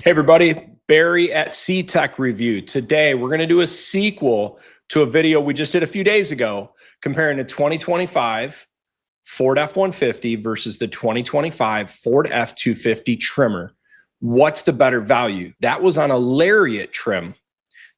Hey everybody, Barry at CTech-review. Today we're going to do a sequel to a video we just did a few days ago comparing the 2025 Ford F-150 versus the 2025 Ford F-250 Tremor. What's the better value? That was on a Lariat trim.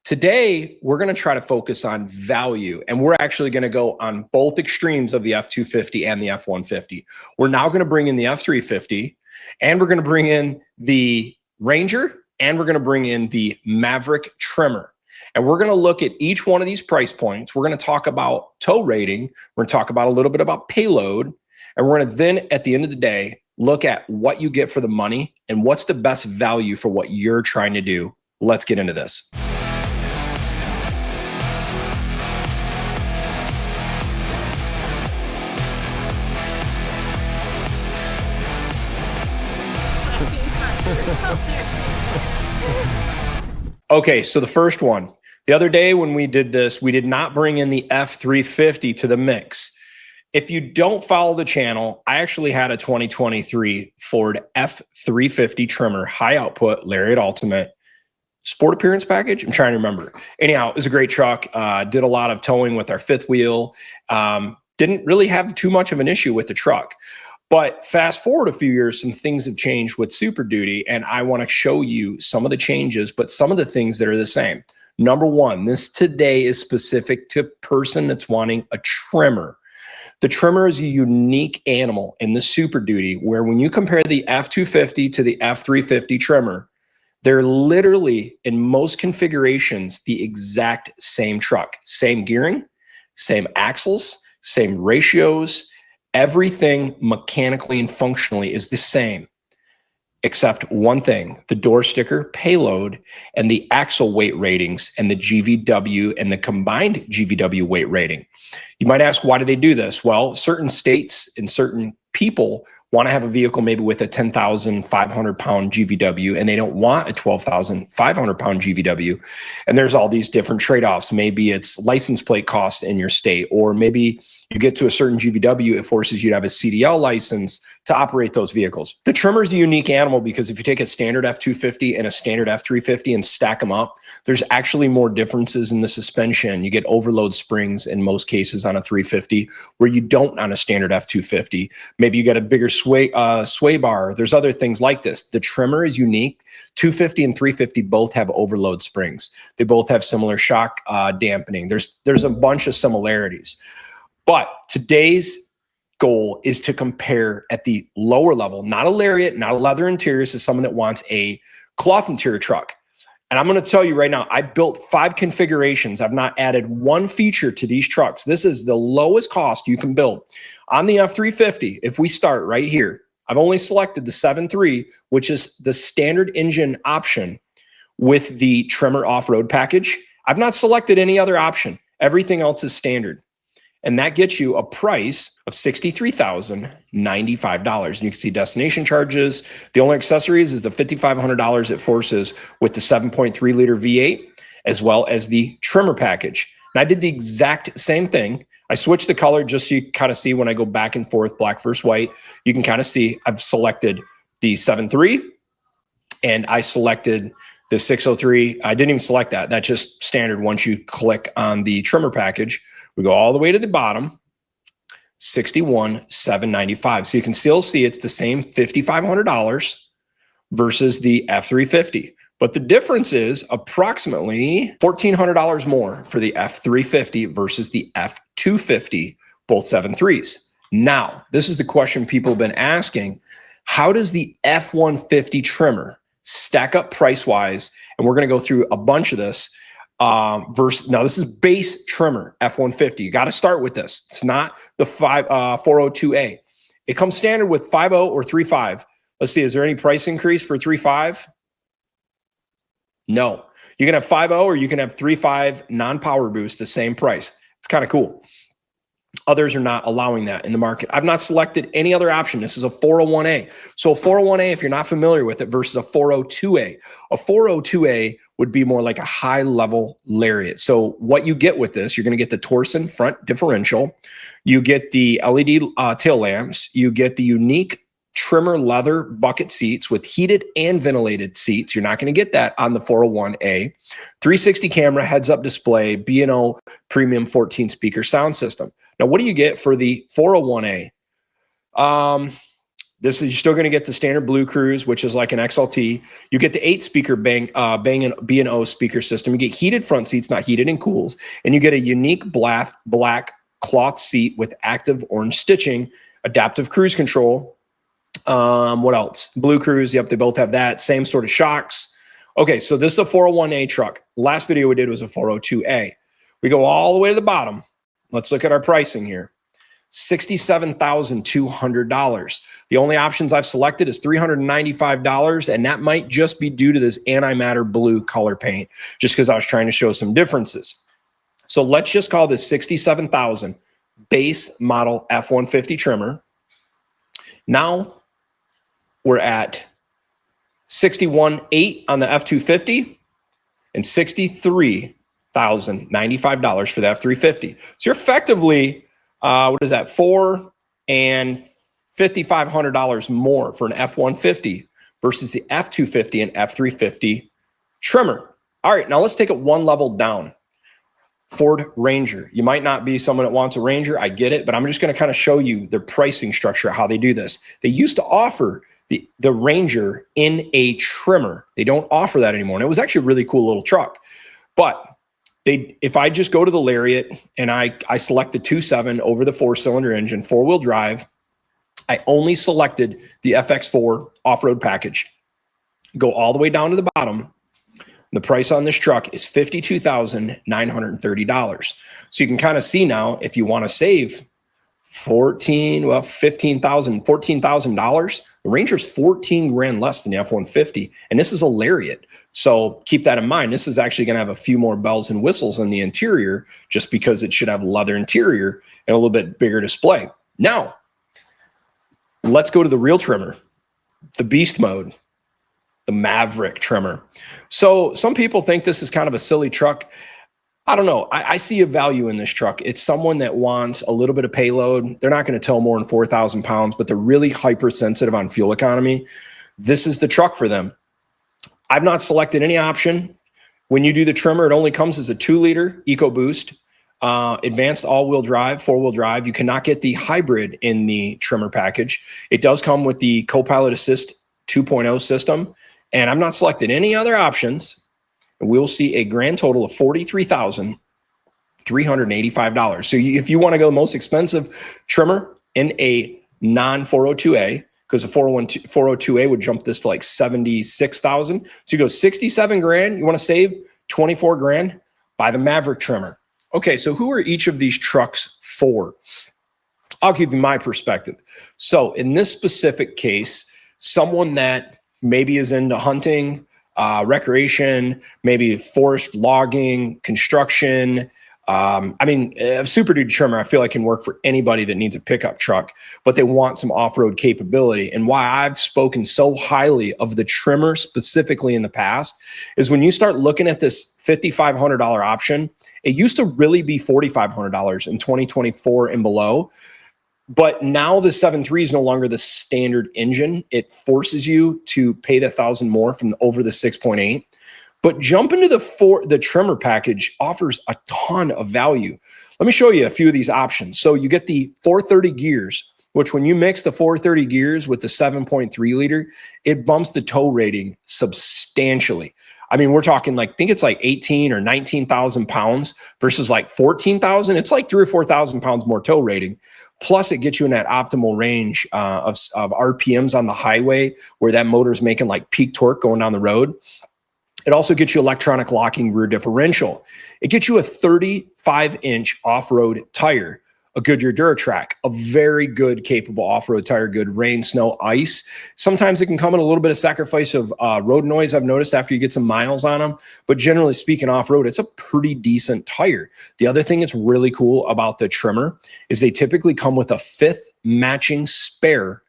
Today we're going to try to focus on value, and we're actually going to go on both extremes of the F-250 and the F-150. We're now going to bring in the F-350, and we're going to bring in the Ranger, and we're going to bring in the Maverick Tremor. And we're going to look at each one of these price points. We're going to talk about tow rating. We're going to talk about a little bit about payload. And we're going to then, at the end of the day, look at what you get for the money and what's the best value for what you're trying to do. Let's get into this. Okay, so the first one. The other day when we did this, we did not bring in the F-350 to the mix. If you don't follow the channel, I actually had a 2023 Ford F-350 Tremor, high output, Lariat Ultimate, sport appearance package. I'm trying to remember. Anyhow, it was a great truck. Did a lot of towing with our fifth wheel. Didn't really have too much of an issue with the truck. But fast forward a few years, some things have changed with Super Duty, and I want to show you some of the changes, but some of the things that are the same. Number one, this today is specific to a person that's wanting a Tremor. The Tremor is a unique animal in the Super Duty, where when you compare the F-250 to the F-350 Tremor, they're literally, in most configurations, the exact same truck. Same gearing, same axles, same ratios. Everything mechanically and functionally is the same, except one thing: the door sticker, payload, and the axle weight ratings, and the GVW and the combined GVW weight rating. You might ask, why do they do this? Well, certain states and certain people want to have a vehicle maybe with a 10,500 pound GVW, and they don't want a 12,500 pound GVW. And there's all these different trade-offs. Maybe it's license plate costs in your state, or maybe you get to a certain GVW, it forces you to have a CDL license to operate those vehicles. The Tremor is a unique animal because if you take a standard F-250 and a standard F-350 and stack them up, there's actually more differences in the suspension. You get overload springs in most cases on a 350 where you don't on a standard F-250. Maybe you get a bigger sway bar. There's other things like this. The Tremor is unique. 250 and 350 both have overload springs. They both have similar shock dampening. There's a bunch of similarities. But today's goal is to compare at the lower level, not a Lariat, not a leather interior. This is someone that wants a cloth interior truck. And I'm going to tell you right now, I built 5 configurations. I've not added one feature to these trucks. This is the lowest cost you can build. On the F-350, if we start right here, I've only selected the 7.3, which is the standard engine option with the Tremor off-road package. I've not selected any other option. Everything else is standard. And that gets you a price of $63,095. And you can see destination charges. The only accessories is the $5,500 it forces with the 7.3 liter V8, as well as the Tremor package. And I did the exact same thing. I switched the color just so you kind of see when I go back and forth, black versus white. You can kind of see I've selected the 7.3 and I selected the 603. I didn't even select that. That's just standard once you click on the Tremor package. We go all the way to the bottom, $61,795. So you can still see it's the same $5,500 versus the F-350. But the difference is approximately $1,400 more for the F-350 versus the F-250, both 7.3s. Now, this is the question people have been asking. How does the F-150 Tremor stack up price-wise? And we're going to go through a bunch of this. Now this is base Tremor F-150. You got to start with this. It's not the 402A. It comes standard with 5.0 or 3.5. Let's see, is there any price increase for 3.5? No. You can have 5.0 or you can have 3.5 non-power boost, the same price. It's kind of cool. Others are not allowing that in the market. I've not selected any other option. This is a 401A. So a 401A, if you're not familiar with it, versus a 402A. A 402A would be more like a high-level Lariat. So what you get with this, you're going to get the Torsen front differential. You get the LED tail lamps. You get the unique Tremor leather bucket seats with heated and ventilated seats. You're not going to get that on the 401A. 360 camera heads-up display, B&O premium 14 speaker sound system. Now, what do you get for the 401A? This is, you're still going to get the standard Blue Cruise, which is like an XLT. You get the 8-speaker Bang & B&O speaker system. You get heated front seats, not heated and cools, and you get a unique black cloth seat with active orange stitching, adaptive cruise control. What else? Blue Cruise. Yep, they both have that. Same sort of shocks. Okay, so this is a 401A truck. Last video we did was a 402A. We go all the way to the bottom. Let's look at our pricing here. $67,200. The only options I've selected is $395, and that might just be due to this antimatter blue color paint, just because I was trying to show some differences. So let's just call this $67,000 base model F-150 Tremor. Now we're at $61,800 on the F-250 and $63,095 for the F-350. So you're effectively, what is that, $400 and $5,500 more for an F-150 versus the F-250 and F-350 Tremor. All right, now let's take it one level down. Ford Ranger. You might not be someone that wants a Ranger. I get it, but I'm just going to kind of show you their pricing structure, how they do this. They used to offer the Ranger in a Tremor. They don't offer that anymore. And it was actually a really cool little truck. But if I just go to the Lariat and I select the 2.7 over the 4-cylinder engine, 4-wheel drive, I only selected the FX4 off-road package. Go all the way down to the bottom. The price on this truck is $52,930. So you can kind of see now, if you want to save $14,000, the Ranger's 14 grand less than the F-150, and this is a Lariat. So keep that in mind. This is actually going to have a few more bells and whistles in the interior, just because it should have leather interior and a little bit bigger display. Now, let's go to the real Tremor, the beast mode. The Maverick Tremor. So some people think this is kind of a silly truck. I don't know. I see a value in this truck. It's someone that wants a little bit of payload. They're not going to tow more than 4,000 pounds, but they're really hypersensitive on fuel economy. This is the truck for them. I've not selected any option. When you do the Tremor, it only comes as a 2-liter EcoBoost, advanced all-wheel drive, 4-wheel drive. You cannot get the hybrid in the Tremor package. It does come with the Co-Pilot Assist 2.0 system. And I've not selected any other options. And we'll see a grand total of $43,385. So if you want to go the most expensive Tremor in a non-402A, because a 402A would jump this to like 76,000. So you go 67 grand. You want to save 24 grand? Buy the Maverick Tremor. Okay, so who are each of these trucks for? I'll give you my perspective. So in this specific case, someone that maybe is into hunting, recreation, maybe forest logging, construction. Super Duty Tremor, I feel like can work for anybody that needs a pickup truck, but they want some off-road capability. And why I've spoken so highly of the Tremor specifically in the past is when you start looking at this $5,500 option, it used to really be $4,500 in 2024 and below. But now the 7.3 is no longer the standard engine. It forces you to pay the $1,000 more from over the 6.8. But jump into the Tremor package offers a ton of value. Let me show you a few of these options. So you get the 430 gears, which when you mix the 430 gears with the 7.3 liter, it bumps the tow rating substantially. I mean, we're talking like, I think it's like 18 or 19,000 pounds versus like 14,000. It's like 3,000 or 4,000 pounds more tow rating. Plus, it gets you in that optimal range of RPMs on the highway where that motor's making like peak torque going down the road. It also gets you electronic locking rear differential. It gets you a 35-inch off-road tire, a Goodyear DuraTrack, a very good, capable off-road tire, good rain, snow, ice. Sometimes it can come at a little bit of sacrifice of road noise, I've noticed, after you get some miles on them. But generally speaking, off-road, it's a pretty decent tire. The other thing that's really cool about the Tremor is they typically come with a 5th matching spare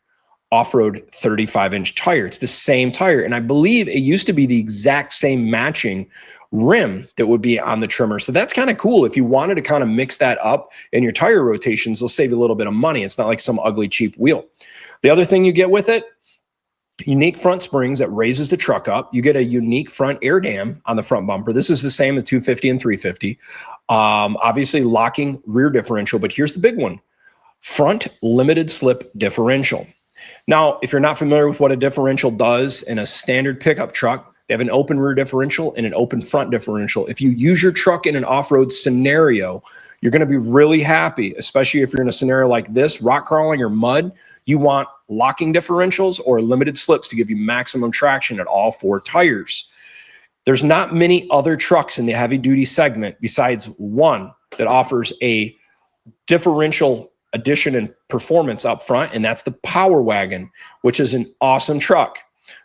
off-road 35-inch tire. It's the same tire. And I believe it used to be the exact same matching rim that would be on the Tremor. So that's kind of cool. If you wanted to kind of mix that up in your tire rotations, it'll save you a little bit of money. It's not like some ugly cheap wheel. The other thing you get with it, unique front springs that raises the truck up. You get a unique front air dam on the front bumper. This is the same as 250 and 350. Obviously locking rear differential, but here's the big one. Front limited slip differential. Now, if you're not familiar with what a differential does in a standard pickup truck, they have an open rear differential and an open front differential. If you use your truck in an off-road scenario, you're going to be really happy, especially if you're in a scenario like this, rock crawling or mud. You want locking differentials or limited slips to give you maximum traction at all 4 tires. There's not many other trucks in the heavy duty segment besides one that offers a differential addition and performance up front, and that's the Power Wagon, which is an awesome truck.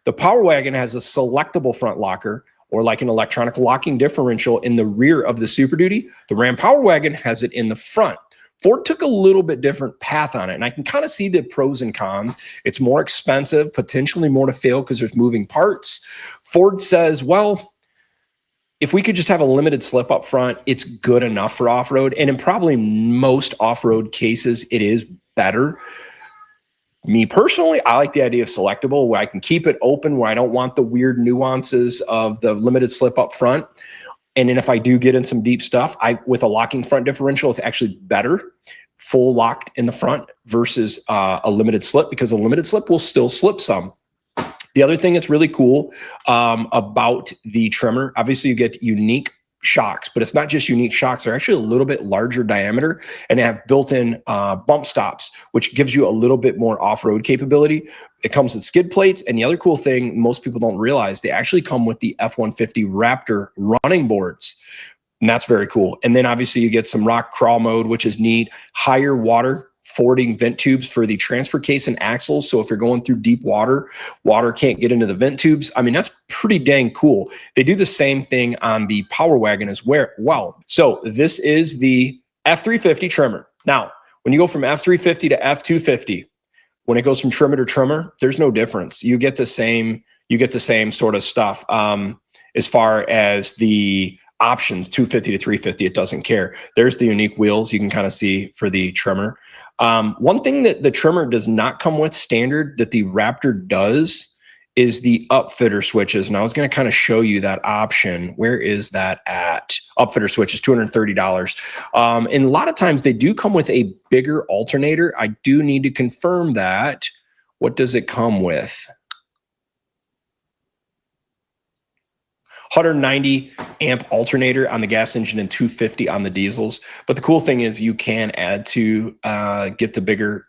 The Power Wagon has a selectable front locker, or like an electronic locking differential in the rear of the Super Duty. The Ram Power Wagon has it in the front. Ford took a little bit different path on it, and I can kind of see the pros and cons. It's more expensive, potentially more to fail because there's moving parts. Ford says, well, if we could just have a limited slip up front, it's good enough for off-road. And in probably most off-road cases, it is better. Me personally, I like the idea of selectable, where I can keep it open, where I don't want the weird nuances of the limited slip up front. And then if I do get in some deep stuff, with a locking front differential, it's actually better full locked in the front versus a limited slip, because a limited slip will still slip some. The other thing that's really cool about the Tremor, obviously you get unique shocks, but it's not just unique shocks. They're actually a little bit larger diameter, and they have built-in bump stops, which gives you a little bit more off-road capability. It comes with skid plates, and the other cool thing most people don't realize, they actually come with the F-150 Raptor running boards, and that's very cool. And then obviously you get some rock crawl mode, which is neat, higher water fording vent tubes for the transfer case and axles. So if you're going through deep water, water can't get into the vent tubes. I mean, that's pretty dang cool. They do the same thing on the Power Wagon as well. So this is the F-350 Tremor. Now, when you go from F-350 to F-250, when it goes from Tremor to Tremor, there's no difference. You get the same sort of stuff. As far as the options, 250 to 350, it doesn't care. There's the unique wheels you can kind of see for the Tremor. One thing that the Tremor does not come with standard that the Raptor does is the upfitter switches. And I was going to kind of show you that option. Where is that at? Upfitter switch is $230. And a lot of times they do come with a bigger alternator. I do need to confirm that. What does it come with? 190 amp alternator on the gas engine and 250 on the diesels. But the cool thing is you can add to get the bigger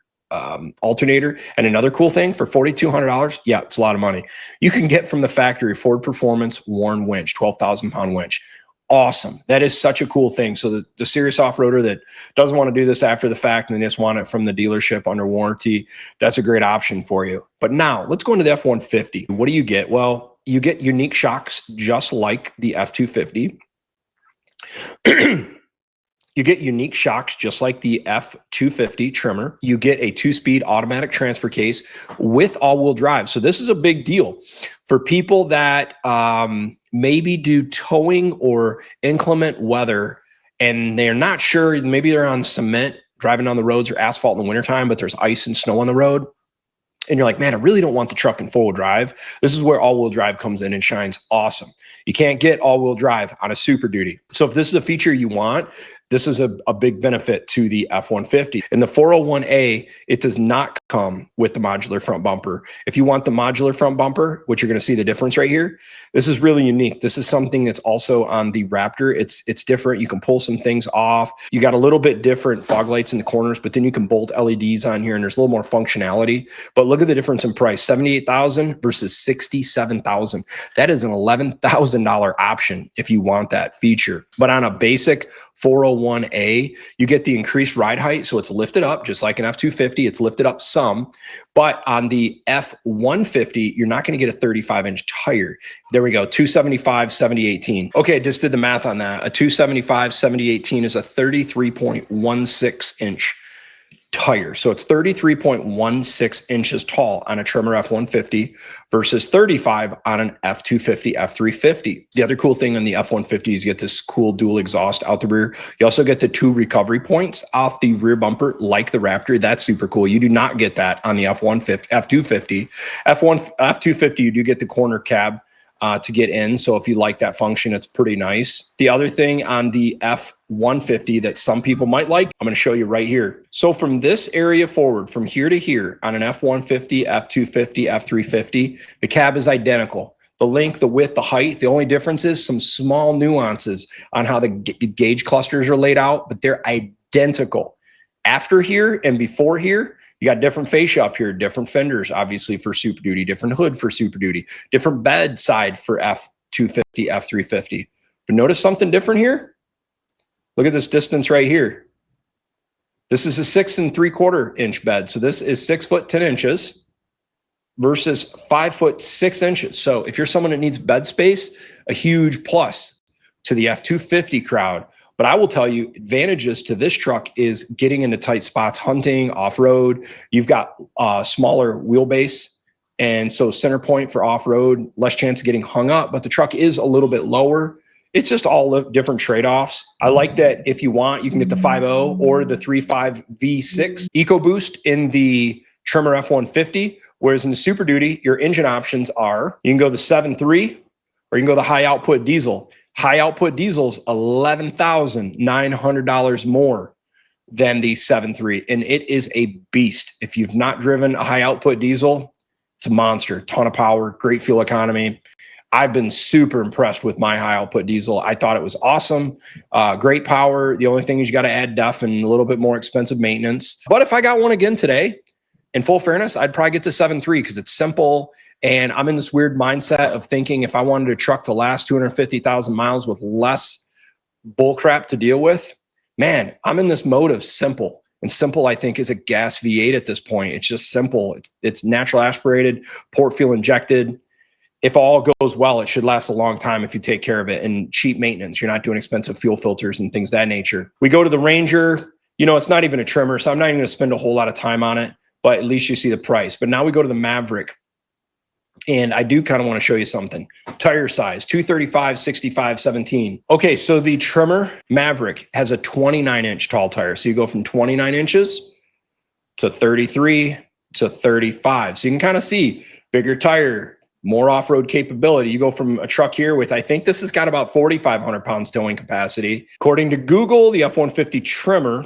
alternator. And another cool thing, for $4,200, yeah, it's a lot of money. You can get from the factory Ford Performance Warn winch, 12,000 pound winch. Awesome. That is such a cool thing. So the serious off-roader that doesn't want to do this after the fact and they just want it from the dealership under warranty, that's a great option for you. But now let's go into the F-150. What do you get? Well, you get unique shocks just like the F-250. You get unique shocks just like the F-250 Tremor. You get a 2-speed automatic transfer case with all-wheel drive. So this is a big deal for people that maybe do towing or inclement weather, and they're not sure. Maybe they're on cement driving on the roads or asphalt in the wintertime, but there's ice and snow on the road. And you're like, man, I really don't want the truck in 4-wheel drive. This is where all-wheel drive comes in and shines awesome. You can't get all-wheel drive on a Super Duty. So if this is a feature you want, this is a big benefit to the F-150. In the 401A, it does not come with the modular front bumper. If you want the modular front bumper, which you're going to see the difference right here, this is really unique. This is something that's also on the Raptor. It's different. You can pull some things off. You got a little bit different fog lights in the corners, but then you can bolt LEDs on here, and there's a little more functionality. But look at the difference in price, $78,000 versus $67,000. That is an $11,000 option if you want that feature. But on a basic 401A, you get the increased ride height. So it's lifted up just like an F-250. It's lifted up some, but on the F-150, you're not going to get a 35-inch tire. There we go. 275, 70/18. Okay. Just did the math on that. A 275, 70/18 is a 33.16 inch tire. So it's 33.16 inches tall on a Tremor F-150 versus 35 on an F-250 F-350. The other cool thing on the F-150 is you get this cool dual exhaust out the rear. You also get the 2 recovery points off the rear bumper like the Raptor. That's super cool. You do not get that on the F-150, F-250. F-250, you do get the corner cab to get in. So if you like that function, it's pretty nice. The other thing on the F-150 that some people might like, I'm going to show you right here. So from this area forward, from here to here on an F-150, F-250, F-350, the cab is identical. The length, the width, the height, the only difference is some small nuances on how the gauge clusters are laid out, but they're identical. After here and before here, you got different fascia up here, different fenders, obviously for Super Duty, different hood for Super Duty, different bed side for F-250, F-350. But notice something different here. Look at this distance right here. This is a 6 3/4 inch bed. So this is 6 foot 10 inches versus 5 foot 6 inches. So if you're someone that needs bed space, a huge plus to the F-250 crowd. But I will tell you, advantages to this truck is getting into tight spots, hunting, off-road. You've got smaller wheelbase, and so center point for off-road, less chance of getting hung up, but the truck is a little bit lower. It's just all the different trade-offs. I like that if you want, you can get the 5.0 or the 3.5 V6 EcoBoost in the Tremor F-150, whereas in the Super Duty, your engine options are, you can go the 7.3 or you can go the high output diesel. High output diesel's $11,900 more than the 7.3, and it is a beast. If you've not driven a high output diesel, it's a monster. Ton of power, great fuel economy. I've been super impressed with my high output diesel. I thought it was awesome. Great power. The only thing is you got to add DEF and a little bit more expensive maintenance. But if I got one again today, in full fairness, I'd probably get to 7.3 because it's simple. And I'm in this weird mindset of thinking if I wanted a truck to last 250,000 miles with less bull crap to deal with, man, I'm in this mode of simple. And simple, I think, is a gas V8 at this point. It's just simple. It's natural aspirated, port fuel injected. If all goes well, it should last a long time if you take care of it. And cheap maintenance. You're not doing expensive fuel filters and things of that nature. We go to the Ranger. You know, it's not even a Tremor, so I'm not even going to spend a whole lot of time on it. But at least you see the price. But now we go to the Maverick. And I do kind of want to show you something. Tire size, 235, 65, 17. Okay, so the Tremor Maverick has a 29-inch tall tire. So you go from 29 inches to 33 to 35. So you can kind of see bigger tire, more off-road capability. You go from a truck here with, I think this has got about 4,500 pounds towing capacity. According to Google, the F-150 Tremor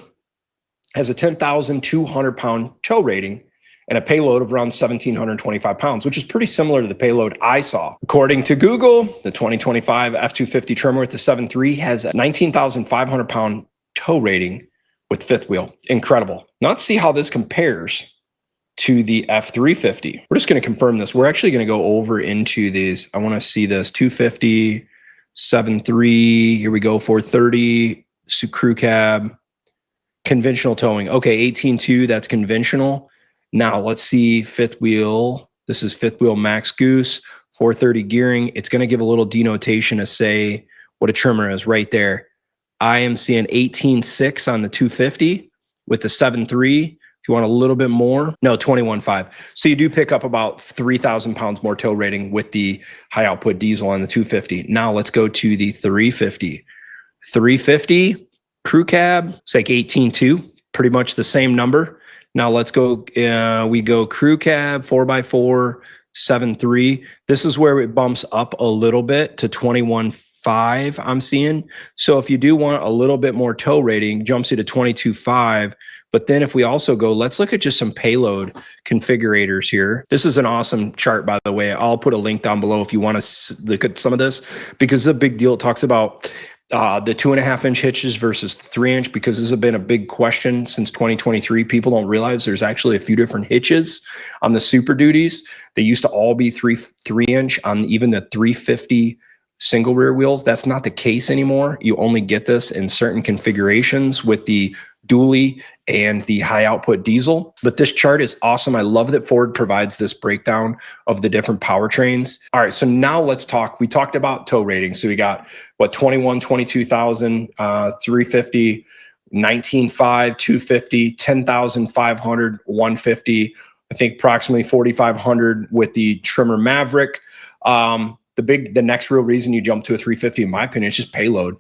has a 10,200 pound tow rating and a payload of around 1,725 pounds, which is pretty similar to the payload I saw. According to Google, the 2025 F-250 Tremor with the 7.3 has a 19,500 pound tow rating with fifth wheel. Incredible. Now let's see how this compares to the F-350. We're just going to confirm this. We're actually going to go over into these. I want to see this 250, 7.3. Here we go, 430, crew cab, conventional towing. Okay, 18.2, that's conventional. Now let's see fifth wheel. This is fifth wheel max goose, 430 gearing. It's going to give a little denotation to say what a Tremor is right there. I am seeing 18.6 on the 250 with the 7.3. If you want a little bit more, no, 21.5. So you do pick up about 3,000 pounds more tow rating with the high output diesel on the 250. Now let's go to the 350. 350 crew cab, it's like 18.2, pretty much the same number. Now let's go, we go crew cab, 4x4, 7.3. This is where it bumps up a little bit to 21.5, I'm seeing. So if you do want a little bit more tow rating, jumps you to 22.5. But then if we also go, let's look at just some payload configurators here. This is an awesome chart, by the way. I'll put a link down below if you want to look at some of this, because it's a big deal. It talks about the 2.5-inch hitches versus 3-inch, because this has been a big question since 2023. People don't realize there's actually a few different hitches on the Super Duties. They used to all be 3-inch on even the 350 single rear wheels. That's not the case anymore. You only get this in certain configurations with the dually and the high output diesel. But this chart is awesome. I love that Ford provides this breakdown of the different powertrains. All right, so now let's talk. We talked about tow rating. So we got what, 22,000, 350 19.5, 250, 10,500, 150. I think approximately 4,500 with the Tremor Maverick. The next real reason you jump to a 350, in my opinion, is just payload.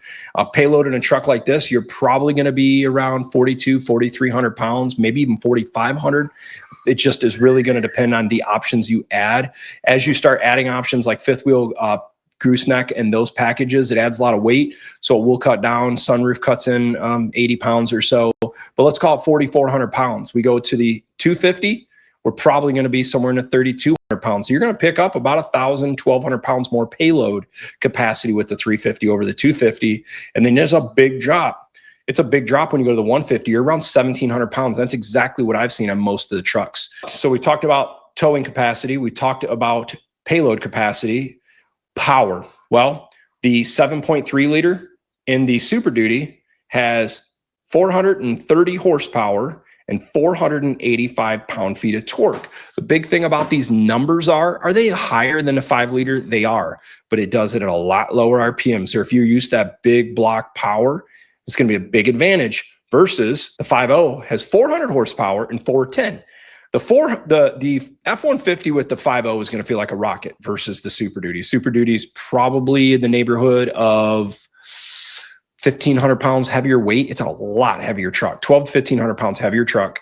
Payload in a truck like this, you're probably going to be around 4,300 pounds, maybe even 4,500. It just is really going to depend on the options you add. As you start adding options like fifth wheel, gooseneck, and those packages, it adds a lot of weight. So it will cut down. Sunroof cuts in 80 pounds or so, but let's call it 4,400 pounds. We go to the 250. We're probably going to be somewhere in the 3,200 pounds. So you're going to pick up about 1,000, 1,200 pounds more payload capacity with the 350 over the 250. And then there's a big drop. It's a big drop when you go to the 150. You're around 1,700 pounds. That's exactly what I've seen on most of the trucks. So we talked about towing capacity. We talked about payload capacity. Power. Well, the 7.3 liter in the Super Duty has 430 horsepower and 485 pound-feet of torque. The big thing about these numbers are they higher than a 5 liter? They are, but it does it at a lot lower RPM. So if you're used to that big block power, it's going to be a big advantage versus the 5.0 has 400 horsepower and 410. The F-150 with the 5.0 is going to feel like a rocket versus the Super Duty. Super Duty is probably in the neighborhood of 1,500 pounds heavier weight. It's a lot heavier truck, 1,200 to 1,500 pounds heavier truck.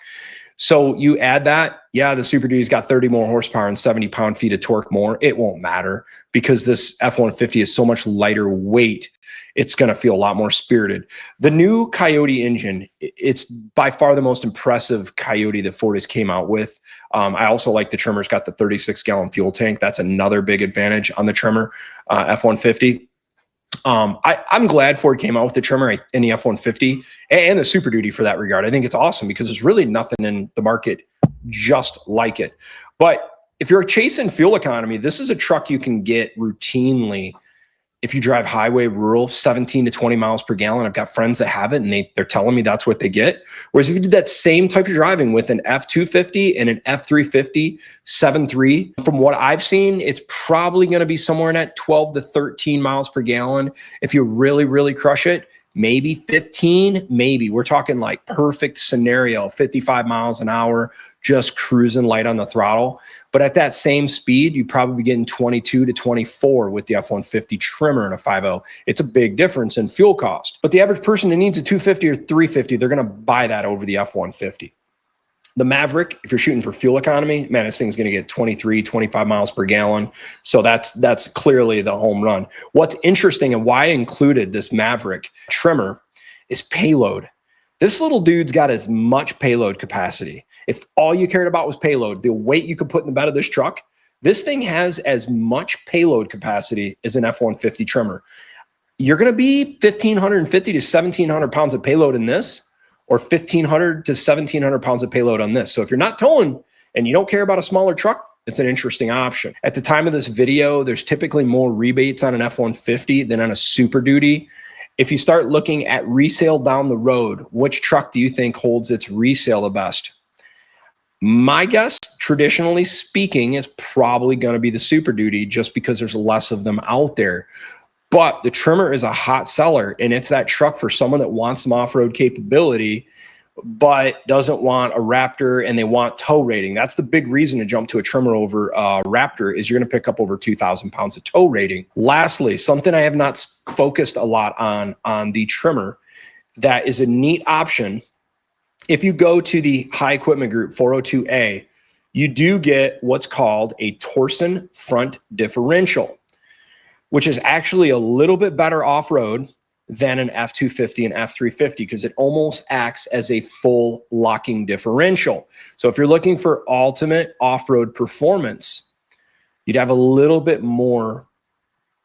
So you add that, yeah, the Super Duty's got 30 more horsepower and 70 pound-feet of torque more. It won't matter because this F-150 is so much lighter weight. It's going to feel a lot more spirited. The new Coyote engine, it's by far the most impressive Coyote that Ford has came out with. I also like the Tremor's got the 36-gallon fuel tank. That's another big advantage on the Tremor F-150. I'm glad Ford came out with the Tremor and the F-150 and the Super Duty for that regard. I think it's awesome because there's really nothing in the market just like it. But if you're chasing fuel economy, this is a truck you can get routinely if you drive highway, rural, 17 to 20 miles per gallon. I've got friends that have it and they're telling me that's what they get. Whereas if you did that same type of driving with an F-250 and an F-350 7.3, from what I've seen, it's probably going to be somewhere in that 12 to 13 miles per gallon. If you really, really crush it, maybe 15, maybe. We're talking like perfect scenario, 55 miles an hour, just cruising light on the throttle. But at that same speed, you'd probably be getting 22 to 24 with the F-150 Tremor and a 5.0. It's a big difference in fuel cost. But the average person who needs a 250 or 350, they're going to buy that over the F-150. The Maverick, if you're shooting for fuel economy, man, this thing's going to get 23, 25 miles per gallon. So that's clearly the home run. What's interesting and why I included this Maverick Tremor is payload. This little dude's got as much payload capacity. If all you cared about was payload, the weight you could put in the bed of this truck, this thing has as much payload capacity as an F-150 Tremor. You're going to be 1,550 to 1,700 pounds of payload in this, or 1,500 to 1,700 pounds of payload on this. So if you're not towing and you don't care about a smaller truck, it's an interesting option. At the time of this video, there's typically more rebates on an F-150 than on a Super Duty. If you start looking at resale down the road, which truck do you think holds its resale the best? My guess, traditionally speaking, is probably going to be the Super Duty just because there's less of them out there. But the Tremor is a hot seller, and it's that truck for someone that wants some off-road capability but doesn't want a Raptor and they want tow rating. That's the big reason to jump to a Tremor over Raptor is you're going to pick up over 2,000 pounds of tow rating. Lastly, something I have not focused a lot on the Tremor that is a neat option. If you go to the High Equipment Group 402A, you do get what's called a Torsen front differential, which is actually a little bit better off-road than an F-250 and F-350 because it almost acts as a full locking differential. So if you're looking for ultimate off-road performance, you'd have a little bit more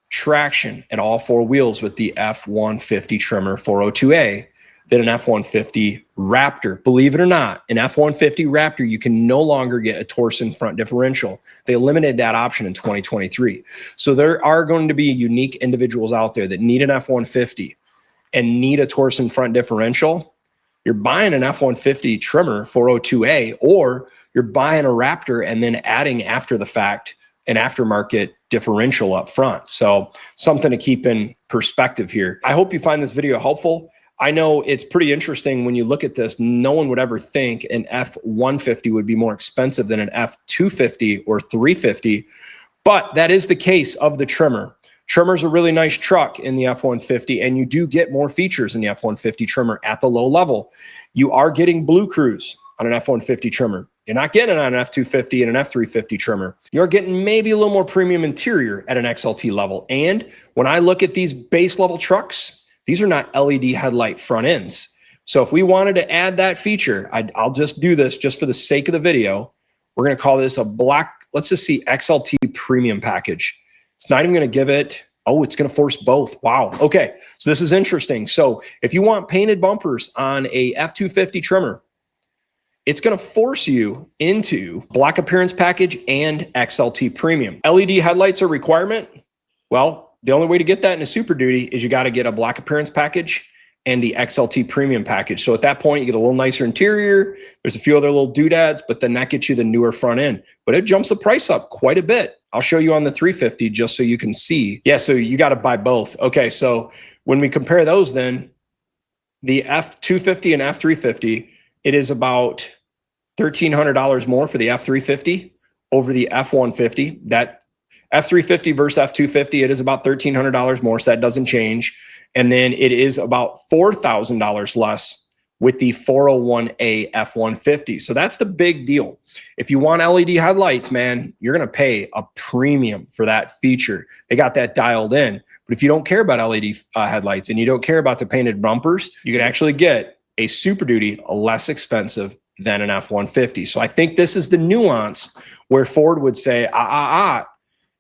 traction at all four wheels with the F-150 Tremor 402A than an F-150 Raptor. Believe it or not, an F-150 Raptor, you can no longer get a Torsen front differential. They eliminated that option in 2023. So there are going to be unique individuals out there that need an F-150 and need a Torsen front differential. You're buying an F-150 Tremor 402A, or you're buying a Raptor and then adding after the fact an aftermarket differential up front. So something to keep in perspective here. I hope you find this video helpful. I know it's pretty interesting when you look at this. No one would ever think an F-150 would be more expensive than an F-250 or 350, but that is the case of the Tremor. Tremor's a really nice truck in the F-150, and you do get more features in the F-150 Tremor at the low level. You are getting Blue Cruise on an F-150 Tremor. You're not getting it on an F-250 and an F-350 Tremor. You're getting maybe a little more premium interior at an XLT level. And when I look at these base level trucks, these are not LED headlight front ends. So if we wanted to add that feature, I'll just do this just for the sake of the video. We're going to call this a black, let's just see, XLT premium package. It's not even going to give it, oh, it's going to force both. Wow. Okay. So this is interesting. So if you want painted bumpers on a F-250 Tremor, it's going to force you into black appearance package and XLT premium. LED headlights are a requirement. Well, the only way to get that in a Super Duty is you got to get a black appearance package and the XLT premium package. So at that point, you get a little nicer interior. There's a few other little doodads, but then that gets you the newer front end. But it jumps the price up quite a bit. I'll show you on the 350 just so you can see. Yeah, so you got to buy both. Okay, so when we compare those then, the F-250 and F-350, it is about $1,300 more for the F-350 over the F-150. That F-350 versus F-250, it is about $1,300 more, so that doesn't change. And then it is about $4,000 less with the 401A F-150. So that's the big deal. If you want LED headlights, man, you're going to pay a premium for that feature. They got that dialed in. But if you don't care about LED headlights and you don't care about the painted bumpers, you can actually get a Super Duty less expensive than an F-150. So I think this is the nuance where Ford would say,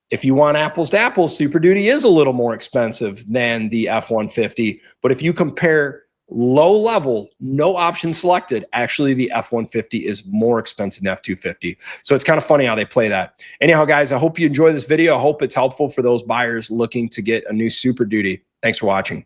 if you want apples to apples, Super Duty is a little more expensive than the F-150. But if you compare low level, no option selected, actually the F-150 is more expensive than F-250. So it's kind of funny how they play that. Anyhow, guys, I hope you enjoy this video. I hope it's helpful for those buyers looking to get a new Super Duty. Thanks for watching.